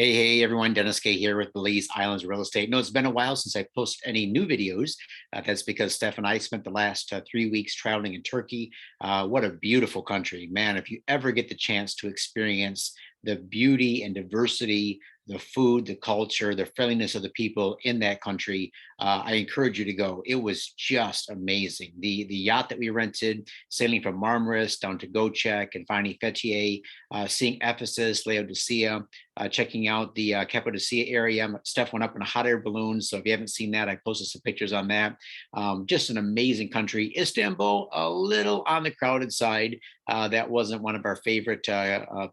Hey, everyone, Dennis K here with Belize Real Estate. No, it's been a while since I posted any new videos. That's because Steph and I spent the last 3 weeks traveling in Turkey. What a beautiful country, man. If you ever get the chance to experience the beauty and diversity, the food, the culture, the friendliness of the people in that country, I encourage you to go. It was just amazing. The yacht that we rented, sailing from Marmaris down to Göcek and finally Fethiye, seeing Ephesus, Laodicea, checking out the Cappadocia area. Steph went up in a hot air balloon. So if you haven't seen that, I posted some pictures on that. Just an amazing country. Istanbul, a little on the crowded side. That wasn't one of our favorite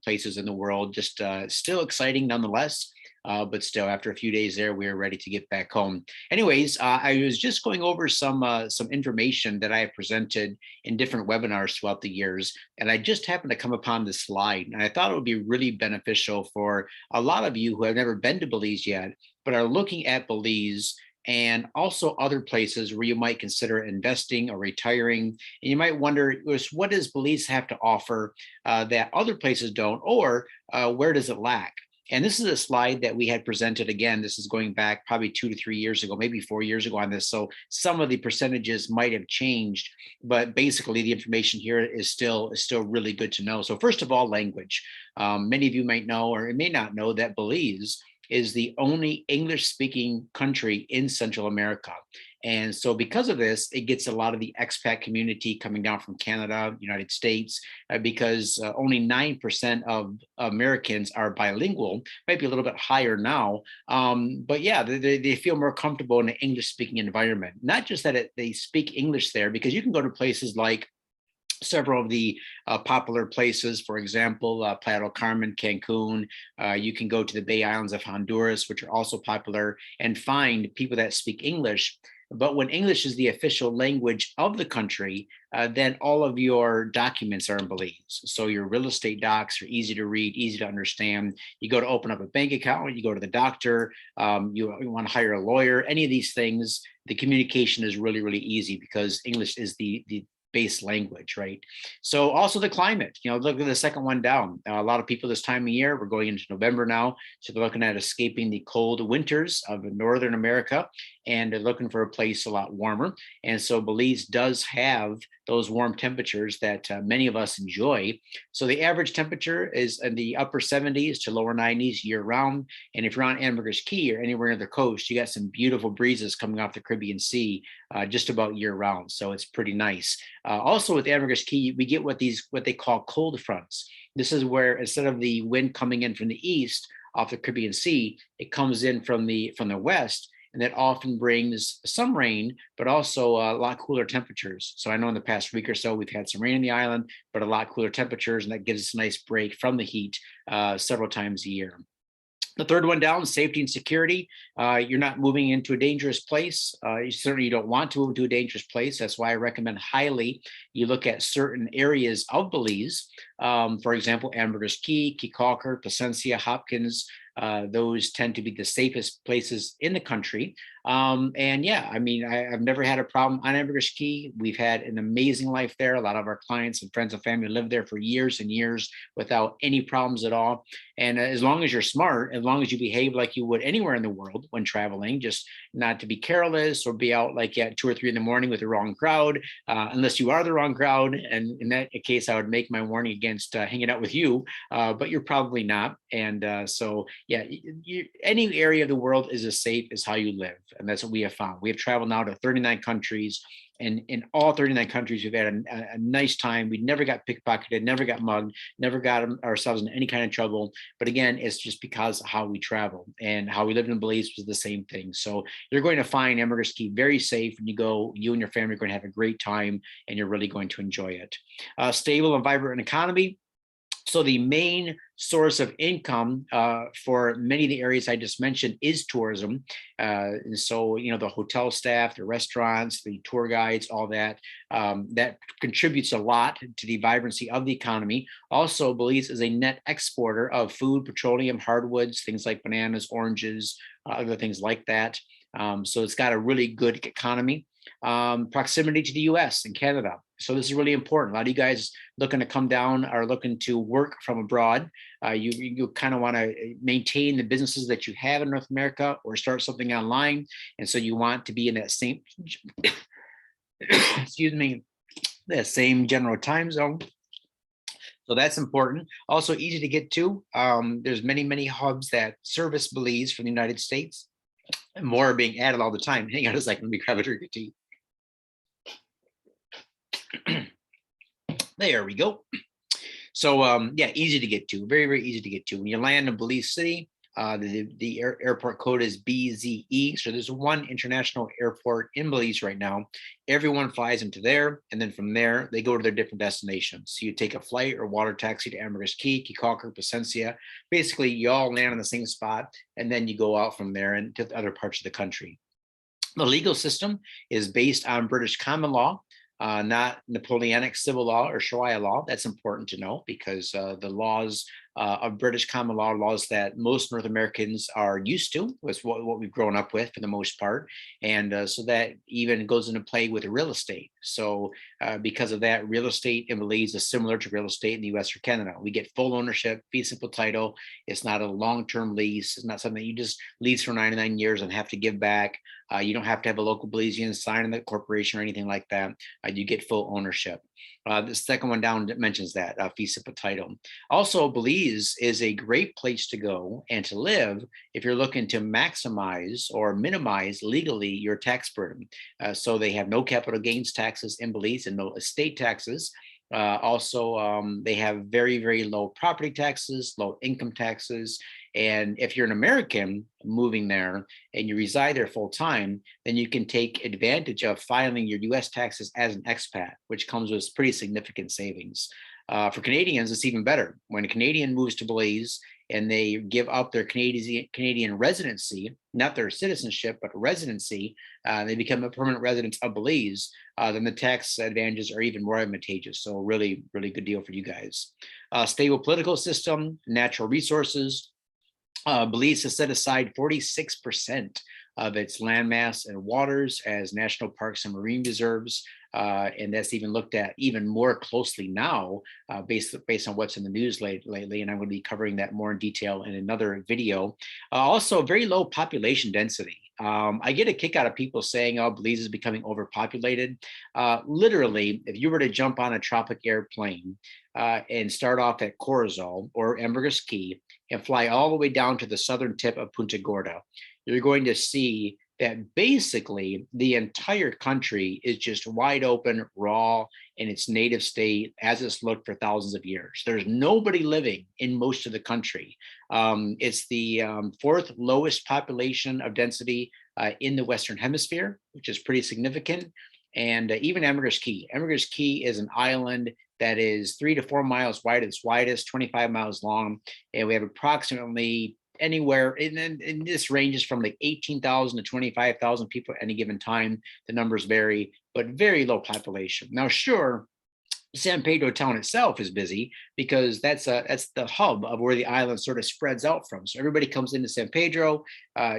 places in the world. Just still exciting nonetheless. But still, after a few days there, we were ready to get back home. Anyways, I was just going over some information that I have presented in different webinars throughout the years, and I just happened to come upon this slide, and I thought it would be really beneficial for a lot of you who have never been to Belize yet, but are looking at Belize and also other places where you might consider investing or retiring. And you might wonder, what does Belize have to offer that other places don't, or where does it lack? And this is a slide that we had presented. Again, this is going back probably 2 to 3 years ago, maybe 4 years ago on this. So some of the percentages might have changed, but basically the information here is still really good to know. So first of all, language. Many of you might know or may not know that Belize is the only English-speaking country in Central America. And so because of this, it gets a lot of the expat community coming down from Canada, United States, because only 9% of Americans are bilingual, might be a little bit higher now. But yeah, they feel more comfortable in an English-speaking environment. Not just that they speak English there, because you can go to places like several of the popular places, for example, Playa del Carmen, Cancun. You can go to the Bay Islands of Honduras, which are also popular, and find people that speak English. But when English is the official language of the country, then all of your documents are in Belize. So your real estate docs are easy to read, easy to understand. You go to open up a bank account, you go to the doctor, you want to hire a lawyer, any of these things, the communication is really, really easy because English is the base language, right? So also the climate, look at the second one down. A lot of people this time of year, we're going into November now, so they're looking at escaping the cold winters of Northern America, and they're looking for a place a lot warmer. And so Belize does have those warm temperatures that many of us enjoy. So the average temperature is in the upper 70s to lower 90s year round. And if you're on Ambergris Caye or anywhere near the coast, you got some beautiful breezes coming off the Caribbean Sea just about year round. So it's pretty nice. Also with Ambergris Caye, we get what they call cold fronts. This is where instead of the wind coming in from the east off the Caribbean Sea, it comes in from the west. And that often brings some rain, but also a lot cooler temperatures. So I know in the past week or so, we've had some rain in the island, but a lot cooler temperatures, and that gives us a nice break from the heat several times a year. The third one down, safety and security. You're not moving into a dangerous place. You certainly don't want to move to a dangerous place. That's why I recommend highly you look at certain areas of Belize. For example, Ambergris Caye, Kickalker, Placencia, Hopkins. Those tend to be the safest places in the country. And yeah, I mean, I've never had a problem on Ambergris Caye. We've had an amazing life there. A lot of our clients and friends and family live there for years and years without any problems at all. And as long as you're smart, as long as you behave like you would anywhere in the world when traveling, just not to be careless or be out like at 2 or 3 in the morning with the wrong crowd, unless you are the wrong crowd. And in that case, I would make my warning against hanging out with you, but you're probably not. And so, yeah, any area of the world is as safe as how you live. And that's what we have found. We have traveled now to 39 countries. And in all 39 countries, we've had a nice time. We never got pickpocketed, never got mugged, never got ourselves in any kind of trouble. But again, it's just because of how we travel, and how we lived in Belize was the same thing. So you're going to find Ambergris Caye very safe. When you go, you and your family are going to have a great time, and you're really going to enjoy it. Stable and vibrant economy. So the main source of income for many of the areas I just mentioned is tourism. And so, the hotel staff, the restaurants, the tour guides, all that, that contributes a lot to the vibrancy of the economy. Also, Belize is a net exporter of food, petroleum, hardwoods, things like bananas, oranges, other things like that. So it's got a really good economy. Proximity to the US and Canada. So this is really important. A lot of you guys looking to come down are looking to work from abroad. You kind of want to maintain the businesses that you have in North America or start something online. And so you want to be in that same, excuse me, that same general time zone. So that's important. Also easy to get to. There's many hubs that service Belize from the United States. And more are being added all the time. Hang on a second, let me grab a drink of tea. There we go. So yeah, easy to get to, very easy to get to. When you land in Belize City, the airport code is BZE. So there's one international airport in Belize right now. Everyone flies into there, and then from there they go to their different destinations. So you take a flight or water taxi to Ambergris Caye, Kikaker, Placencia. Basically, you all land on the same spot, and then you go out from there and to other parts of the country. The legal system is based on British common law. Not Napoleonic civil law or Sharia law. That's important to know because the laws of British common law, laws that most North Americans are used to, was what we've grown up with for the most part. And so that even goes into play with real estate. So because of that, real estate in Belize is similar to real estate in the US or Canada. We get full ownership, fee simple title. It's not a long-term lease. It's not something that you just lease for 99 years and have to give back. You don't have to have a local Belizean sign in the corporation or anything like that. You get full ownership. The second one down mentions that fee simple title. Also, Belize is a great place to go and to live if you're looking to maximize or minimize legally your tax burden. So they have no capital gains taxes in Belize and no estate taxes. They have very low property taxes, low income taxes. And if you're an American moving there and you reside there full time, then you can take advantage of filing your US taxes as an expat, which comes with pretty significant savings. For Canadians, it's even better. When a Canadian moves to Belize and they give up their Canadian residency, not their citizenship, but residency, they become a permanent resident of Belize, then the tax advantages are even more advantageous. So really good deal for you guys. Stable political system, natural resources. Belize has set aside 46% of its landmass and waters as national parks and marine reserves. And that's even looked at even more closely now based on what's in the news lately. And I'm going to be covering that more in detail in another video. Also, very low population density. I get a kick out of people saying, oh, Belize is becoming overpopulated. Literally, if you were to jump on a tropic airplane and start off at Corozal or Ambergris Caye and fly all the way down to the southern tip of Punta Gorda, you're going to see that basically the entire country is just wide open, raw in its native state as it's looked for thousands of years. There's nobody living in most of the country. It's the fourth lowest population of density in the Western Hemisphere, which is pretty significant. And even Ambergris Caye. Ambergris Caye is an island that is 3 to 4 miles wide at its widest, 25 miles long. And we have approximately anywhere, and this ranges from like 18,000 to 25,000 people at any given time. The numbers vary, but very low population. Now, sure, San Pedro town itself is busy because that's the hub of where the island sort of spreads out from. So everybody comes into San Pedro,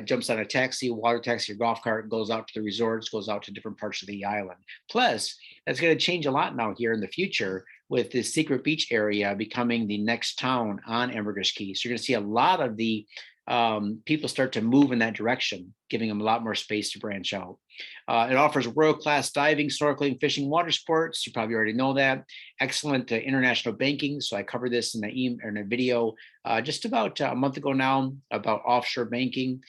jumps on a taxi, water taxi, or golf cart, goes out to the resorts, goes out to different parts of the island. Plus, that's going to change a lot now here in the future with the Secret Beach area becoming the next town on Ambergris Caye. So you're going to see a lot of the people start to move in that direction, giving them a lot more space to branch out. It offers world-class diving, snorkeling, fishing, water sports. You probably already know that. Excellent international banking. So I covered this in a video just about a month ago now about offshore banking.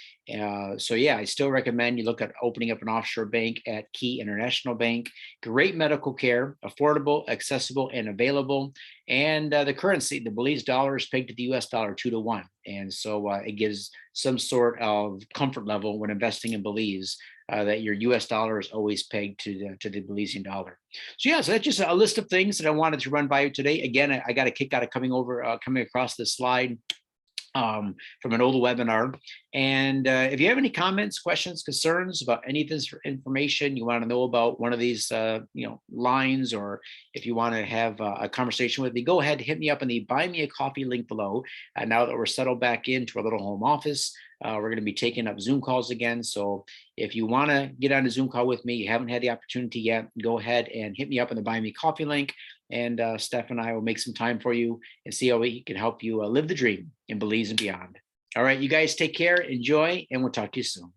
So yeah, I still recommend you look at opening up an offshore bank at Key International Bank. Great medical care, affordable, accessible, and available. And the currency, the Belize dollar is pegged to the US dollar 2 to 1. And so it gives some sort of comfort level when investing in Belize that your US dollar is always pegged to the Belizean dollar. So yeah, so that's just a list of things that I wanted to run by you today. Again, I got a kick out of coming across this slide. from an old webinar. And if you have any comments, questions, concerns about any of this information, you want to know about one of these, lines, or if you want to have a conversation with me, go ahead, hit me up in the Buy Me a Coffee link below. Now that we're settled back into our little home office, we're going to be taking up Zoom calls again. So if you want to get on a Zoom call with me, you haven't had the opportunity yet, go ahead and hit me up in the Buy Me Coffee link. And Steph and I will make some time for you and see how we can help you live the dream in Belize and beyond. All right, you guys take care, enjoy, and we'll talk to you soon.